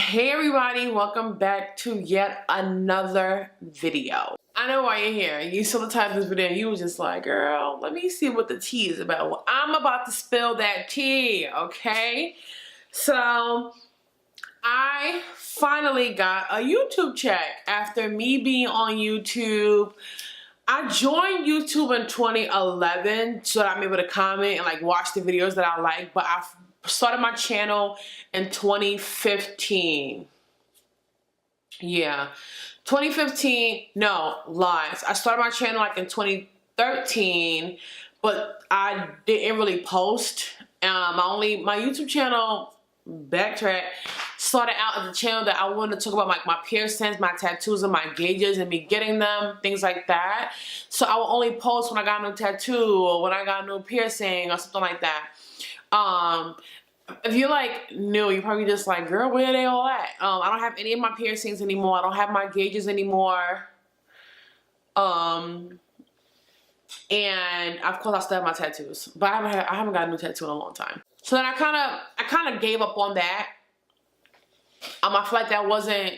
Hey everybody, welcome back to yet another video. I know why you're here. You saw the title of this video and you was just like, girl, let me see what the tea is about. Well, I'm about to spill that tea, okay? So, I finally got a YouTube check after me being on YouTube. I joined YouTube in 2011 so that I'm able to comment and like watch the videos that I like, but I started my channel in 2015. Yeah, 2015, no, lies. I started my channel like in 2013, but I didn't really post. My YouTube channel, backtrack, started out as a channel that I wanted to talk about like my piercings, my tattoos, and my gauges, and me getting them, things like that. So I will only post when I got a new tattoo or when I got a new piercing or something like that. If you're like new, you're probably just like, girl, where are they all at? I don't have any of my piercings anymore. I don't have my gauges anymore. And of course I still have my tattoos, but I haven't got a new tattoo in a long time. So then I kind of gave up on that. I feel like that wasn't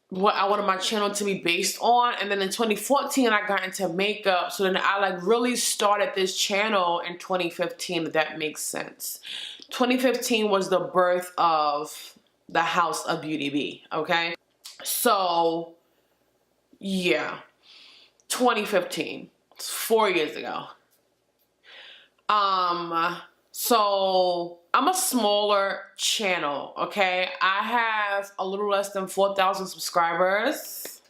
what I wanted my channel to be based on. And then in 2014 I got into makeup, so then I like really started this channel in 2015, if that makes sense. 2015 was the birth of the house of BeautiiBee, okay? So yeah, 2015, it's 4 years ago. So I'm a smaller channel, okay? I have a little less than 4,000 subscribers.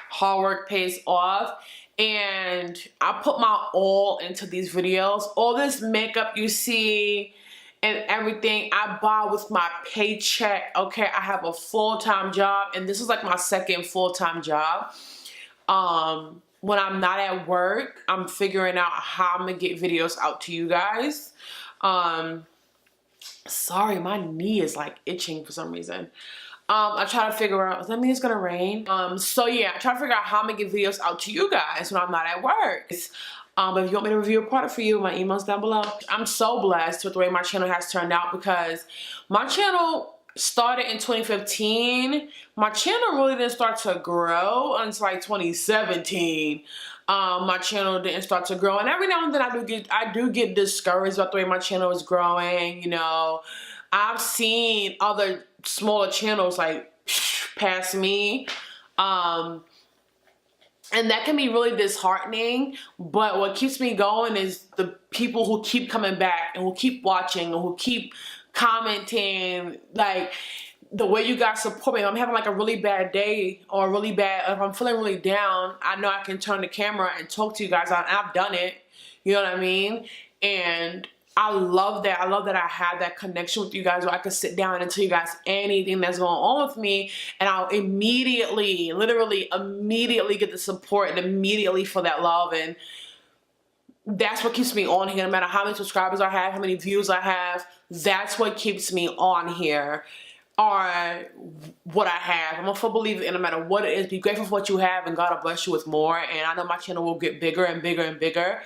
Hard work pays off. And I put my all into these videos. All this makeup you see and everything, I buy with my paycheck, okay? I have a full-time job, and this is like my second full-time job. When I'm not at work, I'm figuring out how I'm gonna get videos out to you guys. Sorry, my knee is like itching for some reason. I try to figure out, does that mean it's gonna rain? So yeah, I try to figure out how I'm gonna get videos out to you guys when I'm not at work. But if you want me to review a product for you, my email's down below. I'm so blessed with the way my channel has turned out, because my channel started in 2015. My channel really didn't start to grow until like 2017. My channel didn't start to grow, and every now and then I do get discouraged about the way my channel is growing. You know, I've seen other smaller channels like pass me, and that can be really disheartening. But what keeps me going is the people who keep coming back and who keep watching and who keep commenting, like the way you guys support me. If I'm having like a really bad day or if I'm feeling really down, I know I can turn the camera and talk to you guys. I've done it, you know what I mean? And I love that. I love that I have that connection with you guys where I can sit down and tell you guys anything that's going on with me, and I'll immediately, literally immediately get the support and immediately feel that love. And that's what keeps me on here. No matter how many subscribers I have, how many views I have, that's what keeps me on here, or what I have. I'm a full believer in no matter what it is, be grateful for what you have, and God will bless you with more. And I know my channel will get bigger and bigger and bigger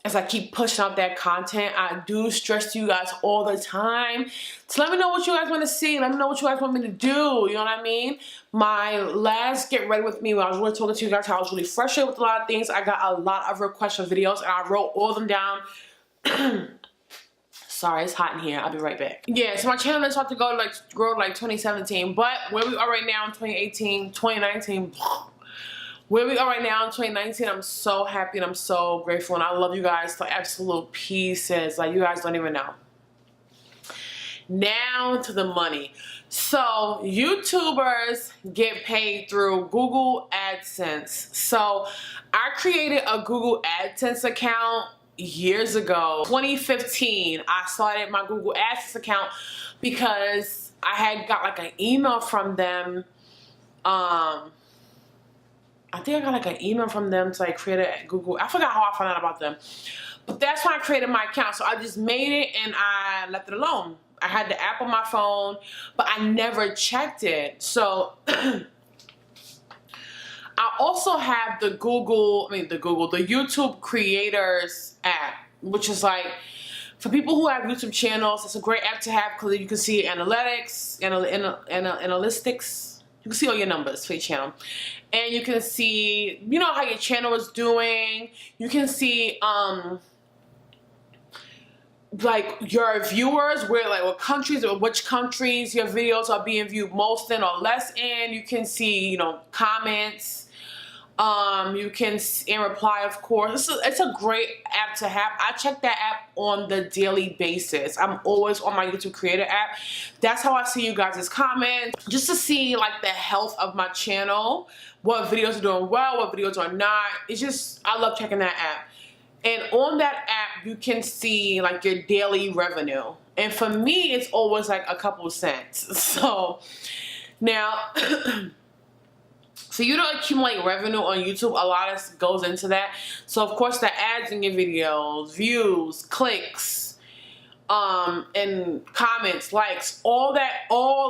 as I keep pushing out that content. I do stress to you guys all the time. So let me know what you guys want to see. Let me know what you guys want me to do. You know what I mean? My last Get Ready With Me, when I was really talking to you guys how I was really frustrated with a lot of things, I got a lot of requests for videos, and I wrote all of them down. Sorry, it's hot in here. I'll be right back. Yeah, so my channel is about to grow like 2017, but where we are right now in 2018, 2019, where we are right now in 2019, I'm so happy and I'm so grateful, and I love you guys to absolute pieces. Like, you guys don't even know. Now to the money. So YouTubers get paid through Google AdSense. So I created a Google AdSense account years ago. 2015, I started my Google AdSense account because I had got like an email from them. I think I got like an email from them to like create a Google. I forgot how I found out about them, but that's when I created my account. So I just made it and I left it alone. I had the app on my phone, but I never checked it. So I also have the YouTube creators app, which is like For people who have YouTube channels, it's a great app to have because you can see analytics, analytics. You can see all your numbers for your channel. And you can see, you know, how your channel is doing. You can see, like your viewers, where like what countries or which countries your videos are being viewed most in or less in. You can see, you know, comments. You can in reply, of course. It's a great app to have. I check that app on the daily basis. I'm always on my YouTube Creator app. That's how I see you guys' comments, just to see like the health of my channel, what videos are doing well, what videos are not. It's just, I love checking that app. And on that app, you can see like your daily revenue. And for me, it's always like a couple of cents. So now, for you to accumulate revenue on YouTube, a lot of goes into that. So of course, the ads in your videos, views, clicks, and comments, likes, all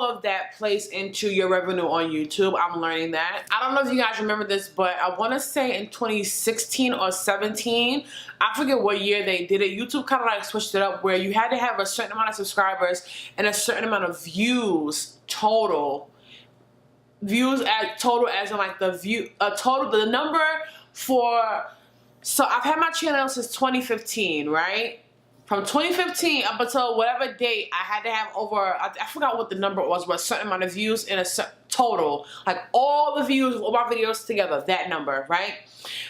of that plays into your revenue on YouTube. I'm learning that. I don't know if you guys remember this, but I want to say in 2016 or 17, I forget what year they did it. YouTube kind of like switched it up where you had to have a certain amount of subscribers and a certain amount of views total. Views at total as in like the number for, so I've had my channel since 2015, right? From 2015 up until whatever date, I had to have over, I forgot what the number was, but a certain amount of views in a total. Like all the views of all my videos together, that number, right?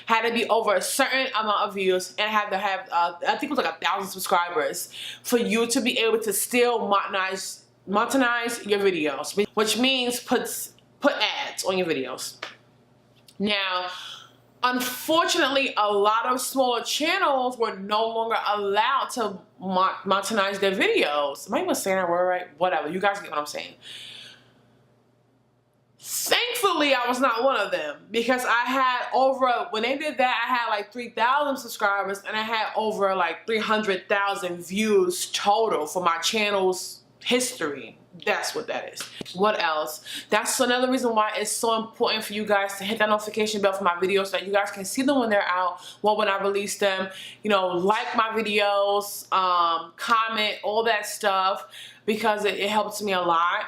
Had to be over a certain amount of views and had to have, I think it was like 1,000 subscribers for you to be able to still monetize your videos, which means put ads on your videos. Now, unfortunately, a lot of smaller channels were no longer allowed to monetize their videos. Am I even saying that word right? Whatever, you guys get what I'm saying. Thankfully, I was not one of them because I had over, when they did that, I had like 3,000 subscribers and I had over like 300,000 views total for my channel's history. That's what that is. What else? That's another reason why it's so important for you guys to hit that notification bell for my videos so that you guys can see them when they're out, well, when I release them. You know, like my videos, comment, all that stuff, because it helps me a lot.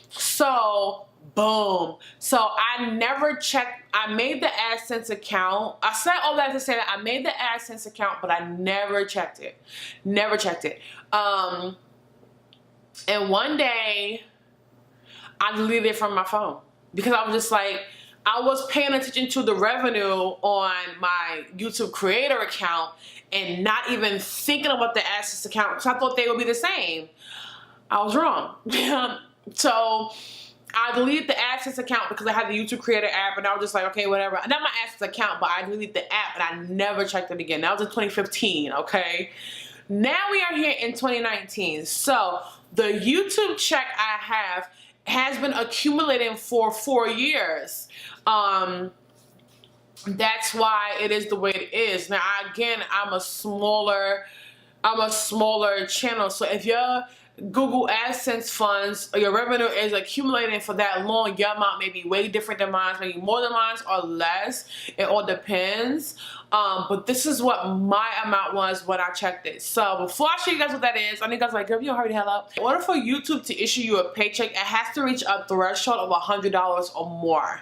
So boom. So I never checked. I made the AdSense account. I said all that to say that I made the AdSense account, but I never checked it. Never checked it. And one day, I deleted it from my phone because I was just like, I was paying attention to the revenue on my YouTube Creator account and not even thinking about the AdSense account because I thought they would be the same. I was wrong. So I deleted the AdSense account because I had the YouTube Creator app and I was just like, okay, whatever. Not my AdSense account, but I deleted the app and I never checked it again. That was in 2015, okay? Now we are here in 2019. So the YouTube check I have has been accumulating for 4 years. That's why it is the way it is. Now, again, I'm a smaller channel. So if your Google AdSense funds or your revenue is accumulating for that long, your amount may be way different than mine, maybe more than mine or less. It all depends. But this is what my amount was when I checked it. So before I show you guys what that is, I know you guys are like, girl, you don't hurry the hell up. In order for YouTube to issue you a paycheck, it has to reach a threshold of $100 or more.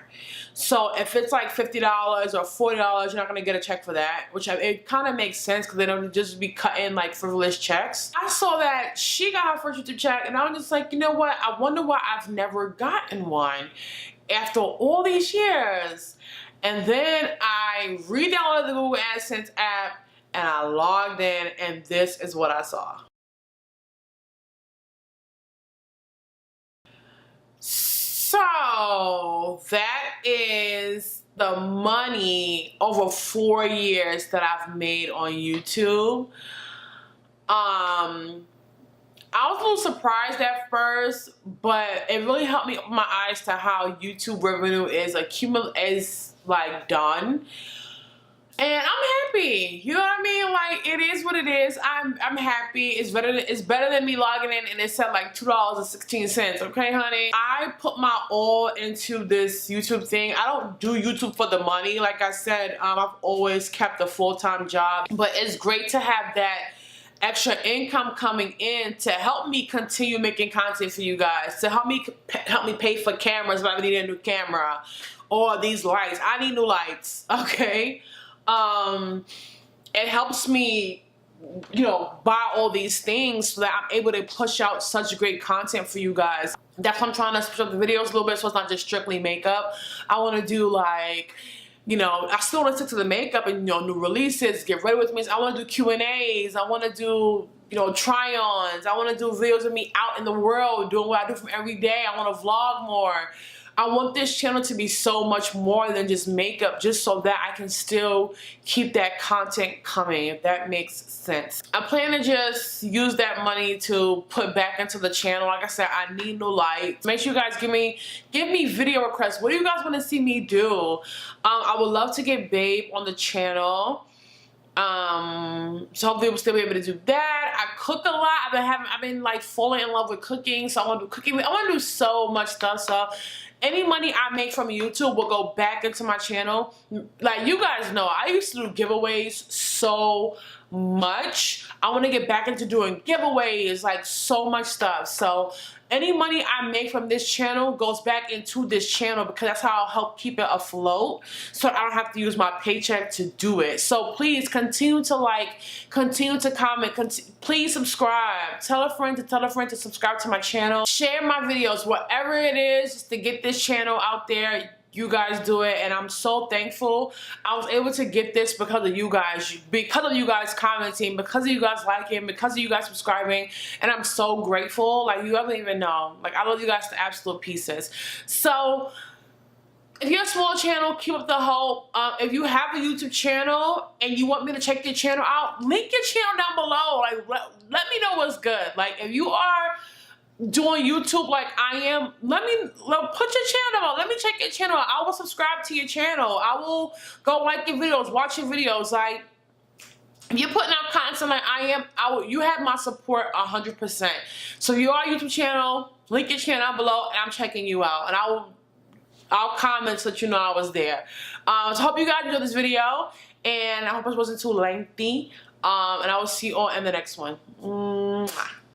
So if it's like $50 or $40, you're not gonna get a check for that, which it kind of makes sense because they don't just be cutting like frivolous checks. I saw that she got her first YouTube check and I was just like, you know what? I wonder why I've never gotten one after all these years. And then I re-downloaded the Google AdSense app and I logged in and this is what I saw. So that is the money over 4 years that I've made on YouTube. I was a little surprised at first, but it really helped me open my eyes to how YouTube revenue is like done. And I'm happy. You know what I mean? Like, it is what it is. I'm happy. It's better than me logging in and it said like $2.16. Okay, honey? I put my all into this YouTube thing. I don't do YouTube for the money. Like I said, I've always kept a full-time job. But it's great to have that extra income coming in to help me continue making content for you guys, to help me pay for cameras if I need a new camera, or these lights. I need new lights, okay? It helps me, you know, buy all these things so that I'm able to push out such great content for you guys. That's why I'm trying to switch up the videos a little bit, so it's not just strictly makeup. I want to do, like, you know, I still want to stick to the makeup and, you know, new releases, get ready with me. I want to do Q&As. I want to do, you know, try-ons. I want to do videos of me out in the world doing what I do from every day. I want to vlog more. I want this channel to be so much more than just makeup, just so that I can still keep that content coming, if that makes sense. I plan to just use that money to put back into the channel. Like I said, I need new lights. Make sure you guys give me video requests. What do you guys want to see me do? I would love to get Babe on the channel. So hopefully we'll still be able to do that. I cook a lot. I've been like falling in love with cooking, so I want to do cooking. I want to do so much stuff. So any money I make from YouTube will go back into my channel. Like, you guys know, I used to do giveaways so much. I want to get back into doing giveaways, like so much stuff. So any money I make from this channel goes back into this channel, because that's how I'll help keep it afloat, so I don't have to use my paycheck to do it. So please continue to like, continue to comment, please subscribe. Tell a friend to subscribe to my channel. Share my videos, whatever it is, just to get this channel out there. You guys do it, and I'm so thankful I was able to get this because of you guys, commenting, because of you guys liking, because of you guys subscribing, and I'm so grateful. Like, you don't even know. Like, I love you guys to absolute pieces. So if you're a small channel, keep up the hope. If you have a YouTube channel and you want me to check your channel out, link your channel down below. Like, let me know what's good. Like, if you are doing YouTube like I am, put your channel out. Let me check your channel out. I will subscribe to your channel. I will go like your videos, watch your videos. Like, if you're putting out content like I am, you have my support 100%. So if you are a YouTube channel, link your channel down below, and I'm checking you out. And I'll comment so that you know I was there. So I hope you guys enjoyed this video, and I hope it wasn't too lengthy. And I will see you all in the next one. Mwah.